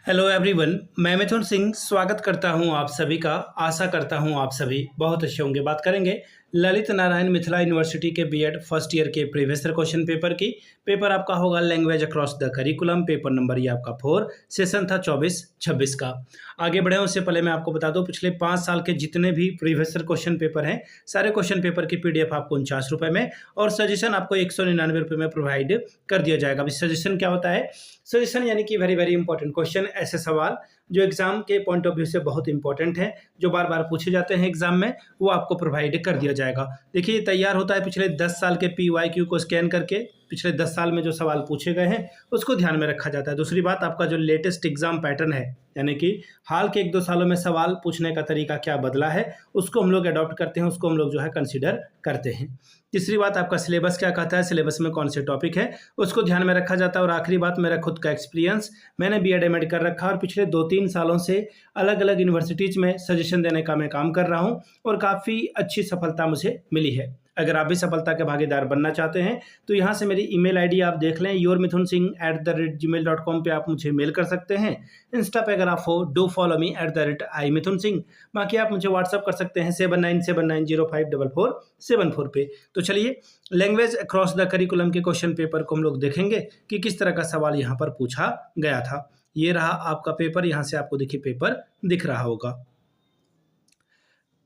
Hello everyone, मैं मिथुन सिंह स्वागत करता हूं आप सभी का। आशा करता हूं आप सभी बहुत अच्छे होंगे। बात करेंगे ललित नारायण मिथिला यूनिवर्सिटी के बीएड फर्स्ट ईयर के प्रीवियस ईयर क्वेश्चन पेपर की। पेपर आपका होगा language across the curriculum. Paper number ये आपका 4, सेशन था 24-26 का। आगे बढ़े उससे पहले मैं आपको बता दूं, पिछले 5 साल के जितने भी प्रीवियस ईयर क्वेश्चन पेपर हैं, सारे क्वेश्चन पेपर की पीडीएफ आपको 49 रुपये में और सजेशन आपको 199 रुपये में प्रोवाइड कर दिया जाएगा। अभी सजेशन क्या होता है? सजेशन यानी कि वेरी वेरी इंपॉर्टेंट क्वेश्चन, ऐसे सवाल जो एग्जाम के पॉइंट ऑफ व्यू से बहुत इंपॉर्टेंट है, जो बार बार पूछे जाते हैं एग्जाम में, वो आपको प्रोवाइड कर दिया जाएगा। देखिए, ये तैयार होता है पिछले 10 साल के PYQ को स्कैन करके। पिछले 10 साल में जो सवाल पूछे गए हैं उसको ध्यान में रखा जाता है। दूसरी बात, आपका जो लेटेस्ट एग्जाम पैटर्न है, यानी कि हाल के 1-2 सालों में सवाल पूछने का तरीका क्या बदला है, उसको हम लोग अडॉप्ट करते हैं, उसको हम लोग जो है कंसिडर करते हैं। तीसरी बात, आपका सिलेबस क्या कहता है, सिलेबस में कौन से टॉपिक है उसको ध्यान में रखा जाता है। और आखिरी बात, मेरा खुद का एक्सपीरियंस, मैंने बीएड एमएड कर रखा और पिछले 2-3 सालों से अलग अलग यूनिवर्सिटीज़ में सजेशन देने का मैं काम कर रहा हूँ और काफ़ी अच्छी सफलता मुझे मिली है। अगर आप भी सफलता के भागीदार बनना चाहते हैं तो यहाँ से मेरी ईमेल आईडी आप देख लें, yourmithunsingh@gmail.com पे आप मुझे मेल कर सकते हैं। इंस्टा पे अगर आप हो, डू फॉलो मी @imithunsingh। बाकी आप मुझे व्हाट्सअप कर सकते हैं 7979054474 पे। तो चलिए, लैंग्वेज अक्रॉस द करिकुलम के क्वेश्चन पेपर को हम लोग देखेंगे कि किस तरह का सवाल यहाँ पर पूछा गया था। ये रहा आपका पेपर, यहाँ से आपको देखिए पेपर दिख रहा होगा।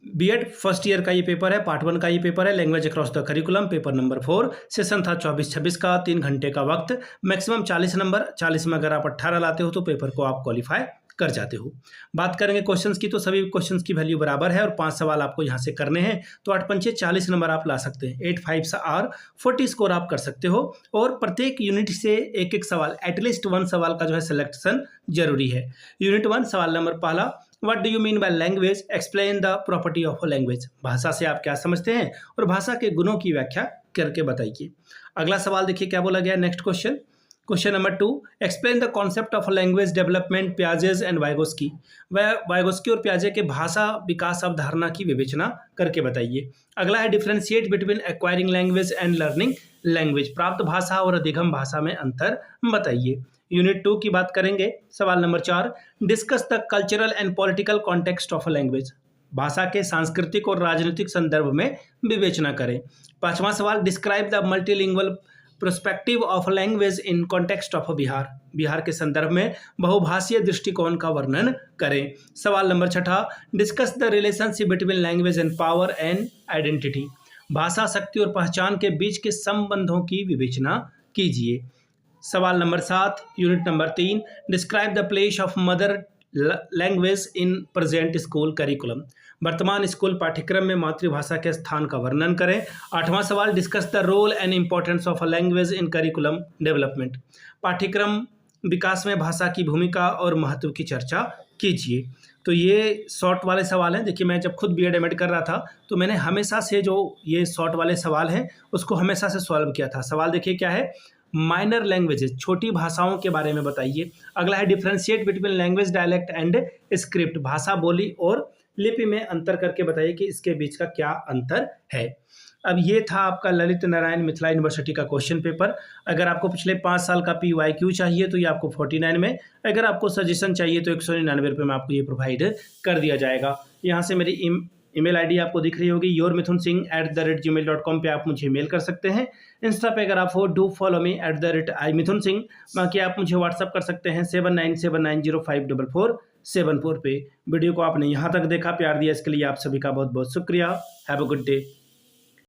बीएड फर्स्ट ईयर का ये पेपर है, पार्ट 1 का ये पेपर है, language across the curriculum, paper number 4, session था 24-26 का। 3 घंटे का वक्त, मैक्सिमम 40 नंबर। 40 में अगर आप 18 लाते हो तो पेपर को आप क्वालिफाई कर जाते हो। बात करेंगे क्वेश्चंस की, तो सभी क्वेश्चंस की वैल्यू बराबर है और 5 सवाल आपको यहाँ से करने हैं, तो 8×5 40 नंबर आप ला सकते हैं। 8×5 और 40 स्कोर आप कर सकते हो और प्रत्येक यूनिट से एक सवाल, एटलीस्ट 1 सवाल का जो है सिलेक्शन जरूरी है। यूनिट 1 सवाल नंबर पहला, What do you mean by language? Explain the property of a language. भाषा से आप क्या समझते हैं और भाषा के गुणों की व्याख्या करके बताइए। अगला सवाल देखिए क्या बोला गया। Next question, question number 2, explain the concept of language development Piaget's and Vygotsky. Vygotsky और पियाजे के भाषा विकास अवधारणा की विवेचना करके बताइए। अगला है differentiate between acquiring language and learning language. प्राप्त भाषा और अधिगम भाषा में अंतर बताइए। यूनिट 2 की बात करेंगे, सवाल number 4, discuss the cultural and political context of a language. भाषा के सांस्कृतिक और राजनीतिक संदर्भ में विवेचना करें। 5वां सवाल, describe the multilingual prospective of language in context of Bihar. Bihar के संदर्भ में बहुभाषीय दृष्टिकोण का वर्णन करें। सवाल number 6, discuss the relationship between language and power and identity. भाषा, शक्ति और पहचान के बीच के संबंधों की विवेचना कीजिए। सवाल number 7, unit number 3, describe the place of mother language in present school curriculum. वर्तमान स्कूल पाठ्यक्रम में मातृभाषा के स्थान का वर्णन करें। 8वां सवाल, discuss the role and importance of a language in curriculum development. पाठ्यक्रम विकास में भाषा की भूमिका और महत्व की चर्चा कीजिए। तो ये शॉर्ट वाले सवाल हैं। देखिए, मैं जब खुद बीएड एमएड कर रहा था तो मैंने हमेशा से जो ये शॉर्ट वाले सवाल हैं उसको हमेशा से सॉल्व किया था। सवाल देखिए क्या है, माइनर लैंग्वेजेस, छोटी भाषाओं के बारे में बताइए। अगला है differentiate between language dialect and script. भाषा, बोली और लिपि में अंतर करके बताइए कि इसके बीच का क्या अंतर है। अब ये था आपका ललित नारायण मिथिला यूनिवर्सिटी का क्वेश्चन पेपर। अगर आपको पिछले 5 साल का PYQ चाहिए तो ये आपको 49 में, अगर आपको सजेशन चाहिए तो 199 रुपये में आपको ये प्रोवाइड कर दिया जाएगा। यहाँ से मेरी ईमेल आईडी आपको दिख रही होगी, yourmithunsingh@gmail.com पे आप मुझे मेल कर सकते हैं। इंस्टा पे अगर आप हो, डू फॉलो मी @imithunsingh। बाकी आप मुझे व्हाट्सअप कर सकते हैं 7979054474 पे। वीडियो को आपने यहाँ तक देखा, प्यार दिया, इसके लिए आप सभी का बहुत बहुत शुक्रिया। Have a good day.